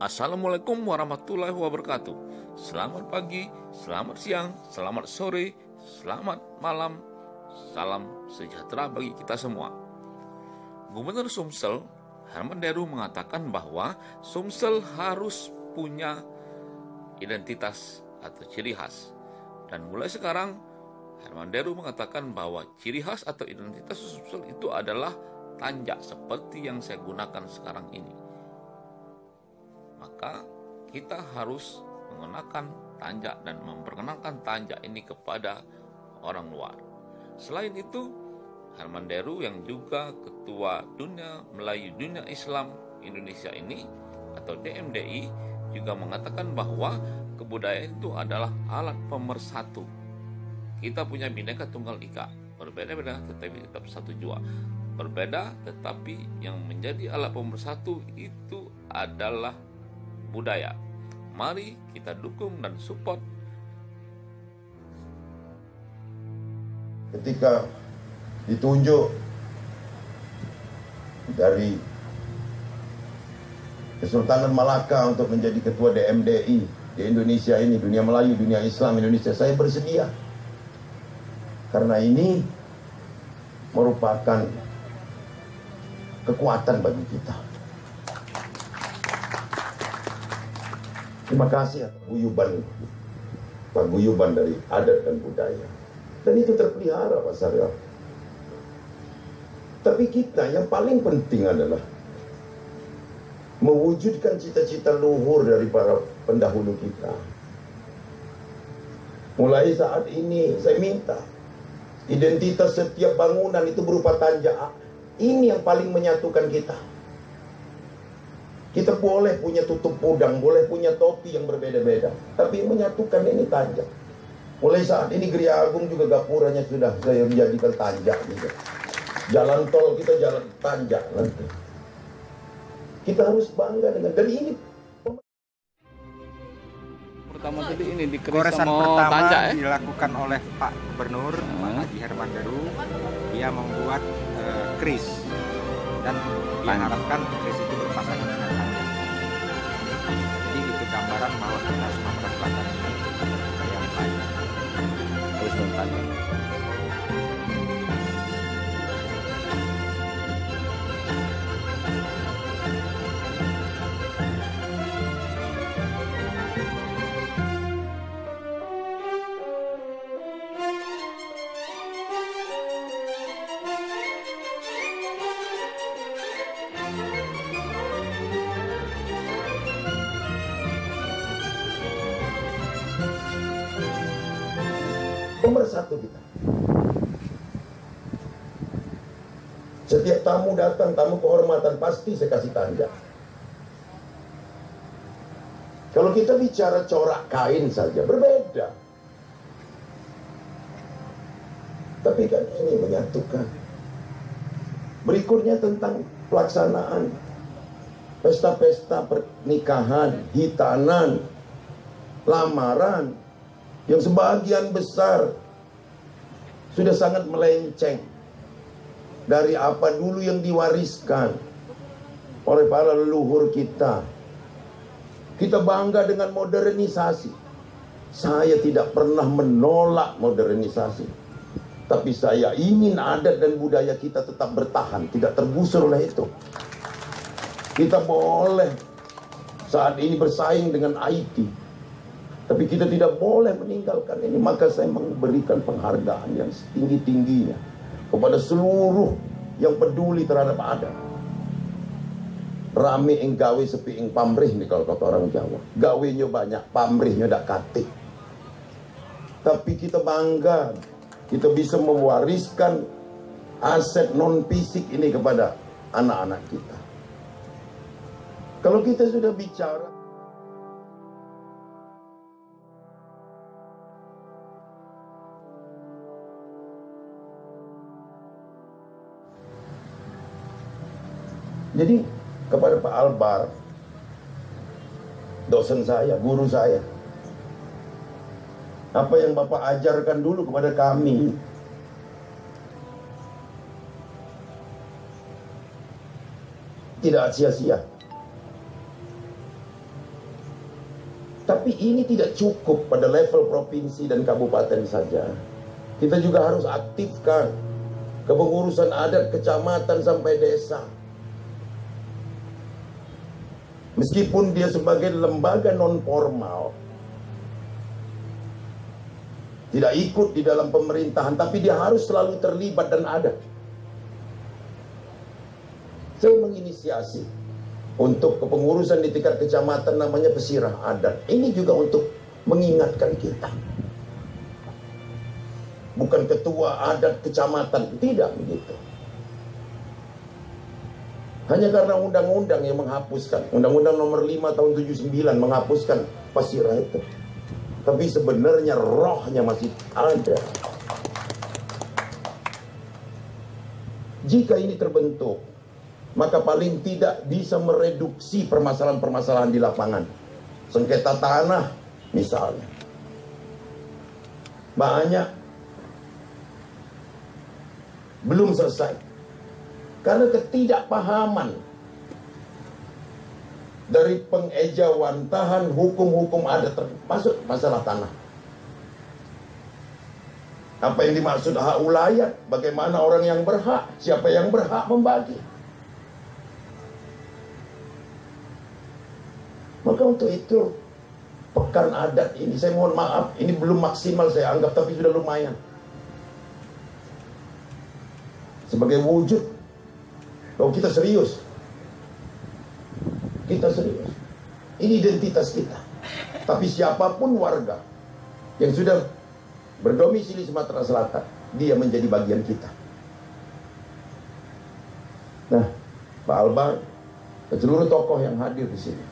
Assalamualaikum warahmatullahi wabarakatuh. Selamat pagi, selamat siang, selamat sore, selamat malam. Salam sejahtera bagi kita semua. Gubernur Sumsel, Herman Deru, mengatakan bahwa Sumsel harus punya identitas atau ciri khas. Dan mulai sekarang, Herman Deru mengatakan bahwa ciri khas atau identitas Sumsel itu adalah tanjak seperti yang saya gunakan sekarang ini. Maka kita harus menggunakan tanjak dan memperkenalkan tanjak ini kepada orang luar. Selain itu, Herman Deru yang juga Ketua Dunia Melayu Dunia Islam Indonesia ini atau DMDI juga mengatakan bahwa kebudayaan itu adalah alat pemersatu. Kita punya Bhinneka Tunggal Ika, berbeda-beda tetapi tetap satu jua. Berbeda tetapi yang menjadi alat pemersatu itu adalah budaya. Mari kita dukung dan support. Ketika ditunjuk dari Kesultanan Malaka untuk menjadi ketua DMDI di Indonesia ini, Dunia Melayu, Dunia Islam Indonesia, saya bersedia. Karena ini merupakan kekuatan bagi kita. Terima kasih atas paguyuban dari adat dan budaya. Dan itu terpelihara, Pak Saryo. Tapi kita yang paling penting adalah mewujudkan cita-cita luhur dari para pendahulu kita. Mulai saat ini saya minta identitas setiap bangunan itu berupa tanjak. Ini yang paling menyatukan kita. Kita boleh punya tutup udang, boleh punya topi yang berbeda-beda, tapi yang menyatukan ini tanjak. Mulai saat ini Geria Agung juga gapuranya sudah saya menjadikan tanjak juga. Jalan tol kita jalan tanjak nanti. Kita harus bangga dengan dari ini. Pertama tadi ini dikeris Goresan sama pertama tanjak dilakukan oleh Pak Gubernur Pak Haji Herman Deru. Dia membuat kris dan diharapkan kris itu berpasangan dengan tanjak. Jadi itu gambaran bahwa kita Sumatera Selatan ini yang baik. Harus bertanjak. Pemersatu kita. Setiap tamu datang, tamu kehormatan, pasti saya kasih tanjak. Kalau kita bicara corak kain saja, berbeda. Tapi kan ini menyatukan. Berikutnya tentang pelaksanaan pesta-pesta pernikahan, hitanan, lamaran, yang sebagian besar sudah sangat melenceng dari apa dulu yang diwariskan oleh para leluhur kita. Kita bangga dengan modernisasi. Saya tidak pernah menolak modernisasi, tapi saya ingin adat dan budaya kita tetap bertahan, tidak tergusur oleh itu. Kita boleh saat ini bersaing dengan IT, tapi kita tidak boleh meninggalkan ini. Maka saya memberikan penghargaan yang setinggi-tingginya kepada seluruh yang peduli terhadap adat. Rame ing gawe sepi ing pamrih nih kalau kata orang Jawa. Gawenya banyak, pamrihnya dak katik. Tapi kita bangga, kita bisa mewariskan aset non fisik ini kepada anak-anak kita. Kalau kita sudah bicara jadi kepada Pak Albar, dosen saya, guru saya, apa yang Bapak ajarkan dulu kepada kami, tidak sia-sia. Tapi ini tidak cukup pada level provinsi dan kabupaten saja. Kita juga harus aktifkan kepengurusan adat kecamatan sampai desa. Meskipun dia sebagai lembaga non formal, tidak ikut di dalam pemerintahan, tapi dia harus selalu terlibat dan ada. Saya menginisiasi untuk kepengurusan di tingkat kecamatan namanya pesirah adat. Ini juga untuk mengingatkan kita. Bukan ketua adat kecamatan, tidak begitu. Hanya karena undang-undang yang menghapuskan, Undang-Undang nomor 5 tahun 79 menghapuskan pesirah itu. Tapi sebenarnya rohnya masih ada. Jika ini terbentuk, maka paling tidak bisa mereduksi permasalahan-permasalahan di lapangan. Sengketa tanah misalnya. Banyak belum selesai. Karena ketidakpahaman dari pengejawantahan hukum-hukum adat termasuk masalah tanah. Apa yang dimaksud hak ulayat? Bagaimana orang yang berhak? Siapa yang berhak membagi? Maka untuk itu pekan adat ini, saya mohon maaf, ini belum maksimal saya anggap, tapi sudah lumayan. Sebagai wujud bahwa kita serius. Kita serius. Ini identitas kita. Tapi siapapun warga yang sudah berdomisili Sumatera Selatan, dia menjadi bagian kita. Nah, Pak Albar dan seluruh tokoh yang hadir di sini,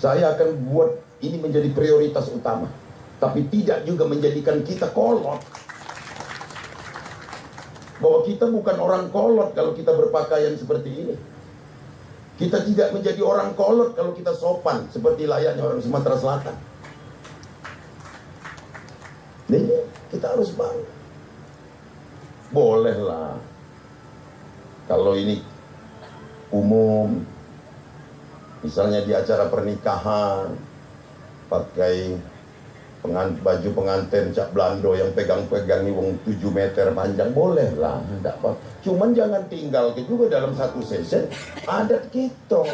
saya akan buat ini menjadi prioritas utama, tapi tidak juga menjadikan kita kolot. Bahwa kita bukan orang kolot kalau kita berpakaian seperti ini. Kita tidak menjadi orang kolot kalau kita sopan seperti layaknya orang Sumatera Selatan. Ini kita harus bangga. Bolehlah kalau ini umum, misalnya di acara pernikahan pakai baju pengantin Cak Blando yang pegang-pegang wong 7 meter panjang, bolehlah, enggak apa. Cuman jangan tinggalkan juga dalam satu sesi adat kita.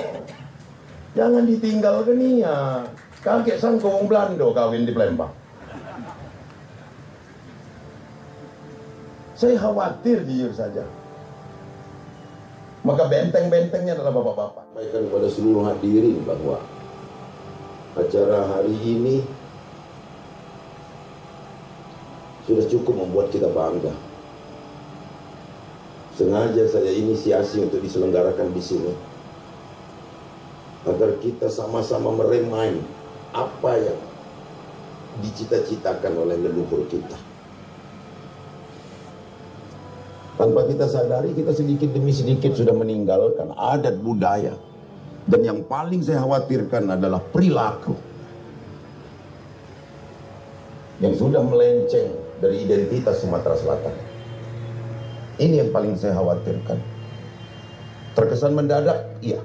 Jangan ditinggalkan ya. Kakek sangko wong Blando kawin di Palembang. Saya khawatir jujur saja. Maka benteng-bentengnya adalah bapak-bapak. Sampaikan kepada seluruh hadirin bahwa acara hari ini sudah cukup membuat kita bangga. Sengaja saya inisiasi untuk diselenggarakan di sini agar kita sama-sama meremind apa yang dicita-citakan oleh leluhur kita. Tanpa kita sadari, kita sedikit demi sedikit sudah meninggalkan adat budaya. Dan yang paling saya khawatirkan adalah perilaku yang sudah melenceng dari identitas Sumatera Selatan. Ini yang paling saya khawatirkan. Terkesan mendadak, iya.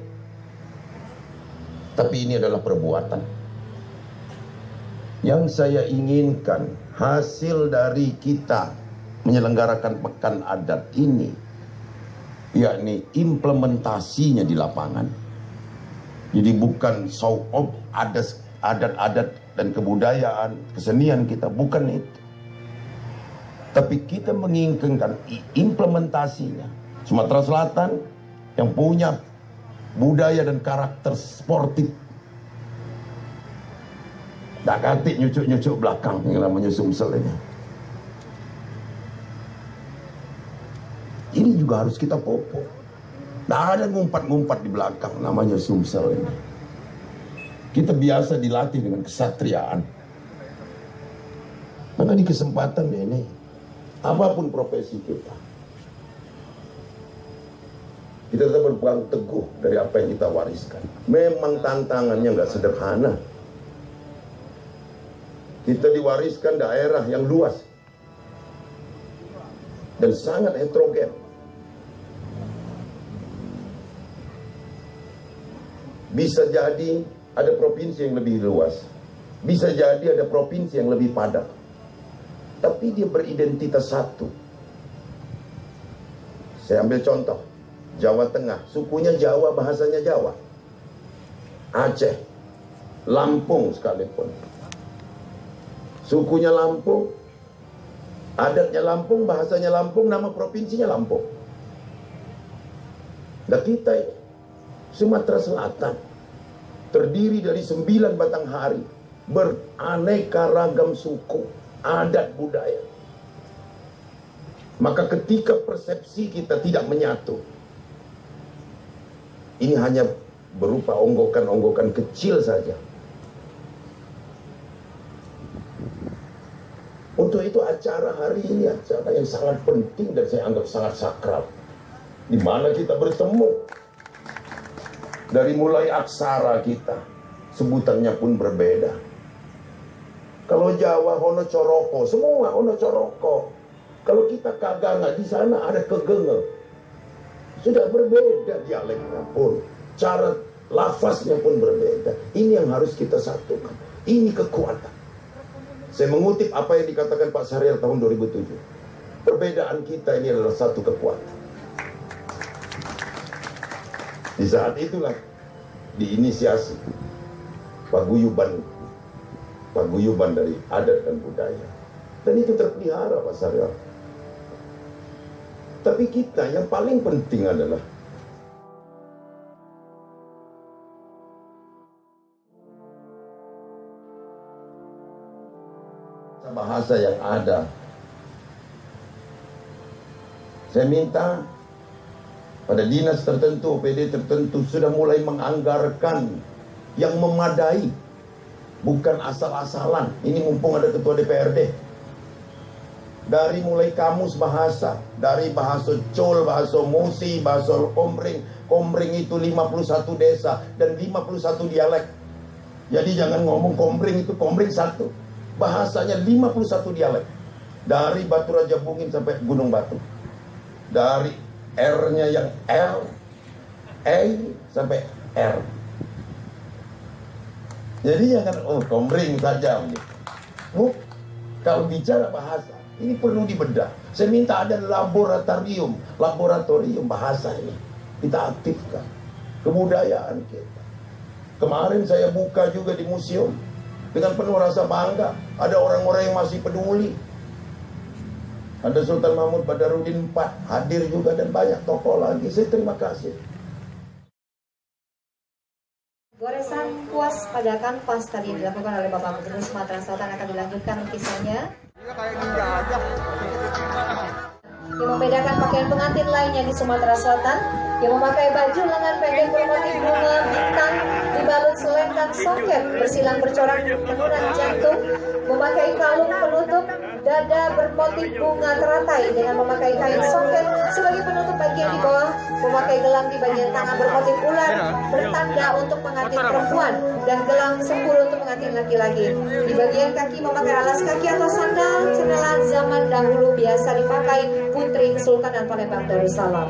Tapi ini adalah perbuatan. Yang saya inginkan hasil dari kita menyelenggarakan pekan adat ini, yakni implementasinya di lapangan. Jadi bukan show off adat-adat dan kebudayaan, kesenian kita, bukan itu. Tapi kita menginginkan implementasinya. Sumatera Selatan yang punya budaya dan karakter sportif. Tak katik nyucuk-nyucuk belakang yang namanya Sumsel ini. Ini juga harus kita popok. Tidak ada ngumpat-ngumpat di belakang namanya Sumsel ini. Kita biasa dilatih dengan kesatriaan. Maka di kesempatan ini, apapun profesi kita tetap berpegang teguh dari apa yang kita wariskan. Memang tantangannya nggak sederhana. Kita diwariskan daerah yang luas dan sangat heterogen. Bisa jadi ada provinsi yang lebih luas. Bisa jadi ada provinsi yang lebih padat. Tapi dia beridentitas satu. Saya ambil contoh. Jawa Tengah, sukunya Jawa, bahasanya Jawa. Aceh, Lampung sekalipun. Sukunya Lampung, adatnya Lampung, bahasanya Lampung, nama provinsinya Lampung. Nah kita ini, Sumatera Selatan, terdiri dari 9 batang hari, beraneka ragam suku, adat budaya. Maka ketika persepsi kita tidak menyatu, ini hanya berupa onggokan-onggokan kecil saja. Untuk itu acara hari ini acara yang sangat penting dan saya anggap sangat sakral, di mana kita bertemu. Dari mulai aksara kita, sebutannya pun berbeda. Kalau Jawa Hono Coroko, semua Hono Coroko. Kalau kita Kaganga, di sana ada Kegenge. Sudah berbeda dialeknya pun, cara lafaznya pun berbeda. Ini yang harus kita satukan. Ini kekuatan. Saya mengutip apa yang dikatakan Pak Syahrial tahun 2007. Perbedaan kita ini adalah satu kekuatan. Di saat itulah diinisiasi paguyuban dari adat dan budaya. Dan itu terpelihara Pak Syahrial. Tapi kita yang paling penting adalah bahasa yang ada. Saya minta pada dinas tertentu, OPD tertentu sudah mulai menganggarkan yang memadai, bukan asal-asalan. Ini mumpung ada ketua DPRD. Dari mulai kamus bahasa, dari bahasa Col, bahasa Musi, bahasa Komring. Komring itu 51 desa dan 51 dialek. Jadi jangan ngomong Komring itu Komring satu. Bahasanya 51 dialek. Dari Batu Raja Bungin sampai Gunung Batu. Dari R-nya yang L, E sampai R. Jadi jangan Komring saja. Kalau bicara bahasa, ini perlu dibedah. Saya minta ada laboratorium bahasa ini. Kita aktifkan kebudayaan kita. Kemarin saya buka juga di museum dengan penuh rasa bangga. Ada orang-orang yang masih peduli. Ada Sultan Mahmud Badarudin IV hadir juga dan banyak tokoh lagi. Saya terima kasih. Goresan puas pada kanvas tadi yang dilakukan oleh Bapak Gubernur Sumatera Selatan akan dilanjutkan lukisannya. Yang membedakan pakaian pengantin lainnya di Sumatera Selatan, yang memakai baju lengan pendek bermotif bunga bintang dibalut selendang songket bersilang bercorak tenunan jantung, memakai kalung penutup dada bermotif bunga teratai dengan memakai kain songket sebagai penutup bagian di bawah, memakai gelang di bagian tangan bermotif ular bertanda untuk pengantin perempuan dan gelang 10 untuk pengantin laki-laki. Di bagian kaki memakai alas kaki atau sandal cenelan zaman dahulu biasa dipakai putri Kesultanan Palembang Darussalam.